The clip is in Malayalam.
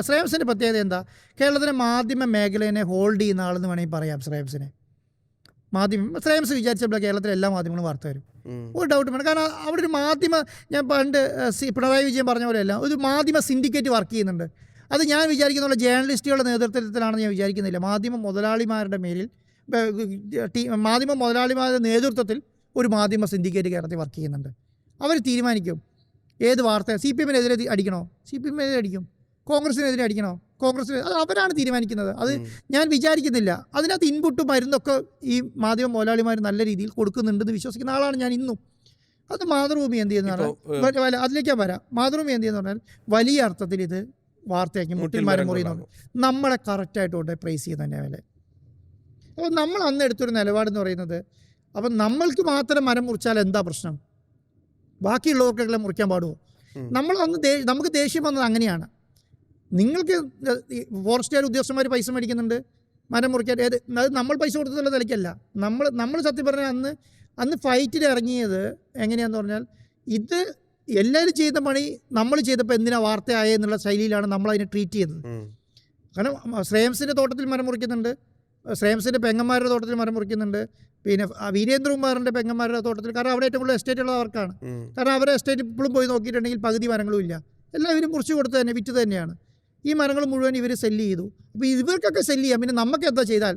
ശ്രേയംസിൻ്റെ പ്രത്യേകത എന്താ? കേരളത്തിലെ മാധ്യമ മേഖലയെ ഹോൾഡ് ചെയ്യുന്ന ആളെന്ന് വേണമെങ്കിൽ പറയാം ശ്രേയംസിനെ. ശ്രേയംസ് വിചാരിച്ചപ്പോൾ കേരളത്തിലെ എല്ലാ മാധ്യമങ്ങളും വാർത്ത വരും, ഒരു ഡൗട്ടും വേണം. കാരണം അവിടെ ഒരു ഞാൻ പണ്ട് പിണറായി വിജയൻ പറഞ്ഞ പോലെയല്ല, ഒരു മാധ്യമ സിൻഡിക്കേറ്റ് വർക്ക് ചെയ്യുന്നുണ്ട്. അത് ഞാൻ വിചാരിക്കുന്ന ജേർണലിസ്റ്റുകളുടെ നേതൃത്വത്തിലാണെന്ന് ഞാൻ വിചാരിക്കുന്നില്ല. മാധ്യമ മുതലാളിമാരുടെ നേതൃത്വത്തിൽ ഒരു മാധ്യമ സിൻഡിക്കേറ്റ് കേരളത്തിൽ വർക്ക് ചെയ്യുന്നുണ്ട്. അവർ തീരുമാനിക്കും ഏത് വാർത്ത CPM-നെതിരെ അടിക്കണോ, CPM-നെതിരെ അടിക്കും, കോൺഗ്രസിനെതിരെ അടിക്കണോ, അത് അവരാണ് തീരുമാനിക്കുന്നത്. അത് ഞാൻ വിചാരിക്കുന്നില്ല. അതിനകത്ത് ഇൻപുട്ടും മരുന്നൊക്കെ ഈ മാധ്യമ മുതലാളിമാർ നല്ല രീതിയിൽ കൊടുക്കുന്നുണ്ടെന്ന് വിശ്വസിക്കുന്ന ആളാണ് ഞാൻ ഇന്നും. അത് മാതൃഭൂമി എന്ത് ചെയ്യുന്നതാണ്, അതിലേക്കാണ് വരാം. മാതൃഭൂമി എന്ത് ചെയ്യുന്ന പറഞ്ഞാൽ വലിയ അർത്ഥത്തിൽ ഇത് വാർത്തയാക്കി മുട്ടിൽ മരം മുറിയുന്നുണ്ട്. നമ്മളെ കറക്റ്റായിട്ട് പ്രൈസ് ചെയ്യുന്ന തന്നെ വില. അപ്പോൾ നമ്മൾ അന്ന് എടുത്തൊരു നിലപാടെന്ന് പറയുന്നത്, അപ്പം നമ്മൾക്ക് മാത്രം മരം മുറിച്ചാൽ എന്താ പ്രശ്നം, ബാക്കിയുള്ളവർക്കെല്ലാം മുറിക്കാൻ പാടുമോ? നമുക്ക് ദേഷ്യം വന്നത് അങ്ങനെയാണ്. നിങ്ങൾക്ക് ഫോറസ്റ്റുകാർ ഉദ്യോഗസ്ഥന്മാർ പൈസ മേടിക്കുന്നുണ്ട് മരം മുറിക്കാൻ. അത് നമ്മൾ പൈസ കൊടുത്തുള്ള നിലയ്ക്കല്ല. നമ്മൾ സത്യം പറഞ്ഞാൽ അന്ന് ഫൈറ്റിൽ ഇറങ്ങിയത് എങ്ങനെയാണെന്ന് പറഞ്ഞാൽ, ഇത് എല്ലാവരും ചെയ്ത പണി നമ്മൾ ചെയ്തപ്പോൾ എന്തിനാ വാർത്തയായെന്നുള്ള ശൈലിയിലാണ് നമ്മളതിനെ ട്രീറ്റ് ചെയ്യുന്നത്. കാരണം ശ്രേയംസിൻ്റെ തോട്ടത്തിൽ മരം മുറിക്കുന്നുണ്ട്, ശ്രേയംസിൻ്റെ പെങ്ങന്മാരുടെ തോട്ടത്തിൽ മരം മുറിക്കുന്നുണ്ട്, പിന്നെ വീരേന്ദ്രകുമാറിൻ്റെ പെങ്ങന്മാരുടെ തോട്ടത്തിൽ. കാരണം അവിടെ ഏറ്റവും കൂടുതൽ എസ്റ്റേറ്റ് ഉള്ള അവർക്കാണ്. കാരണം അവരെ എസ്റ്റേറ്റ് ഇപ്പോഴും പോയി നോക്കിയിട്ടുണ്ടെങ്കിൽ പകുതി മരങ്ങളും ഇല്ല, എല്ലാവരും മുറിച്ച് കൊടുത്ത് തന്നെ വിറ്റ് തന്നെയാണ്. ഈ മരങ്ങൾ മുഴുവൻ ഇവർ സെല്ല് ചെയ്തു. അപ്പോൾ ഇവർക്കൊക്കെ സെല്ല് ചെയ്യാം, പിന്നെ നമുക്ക് എന്താ ചെയ്താൽ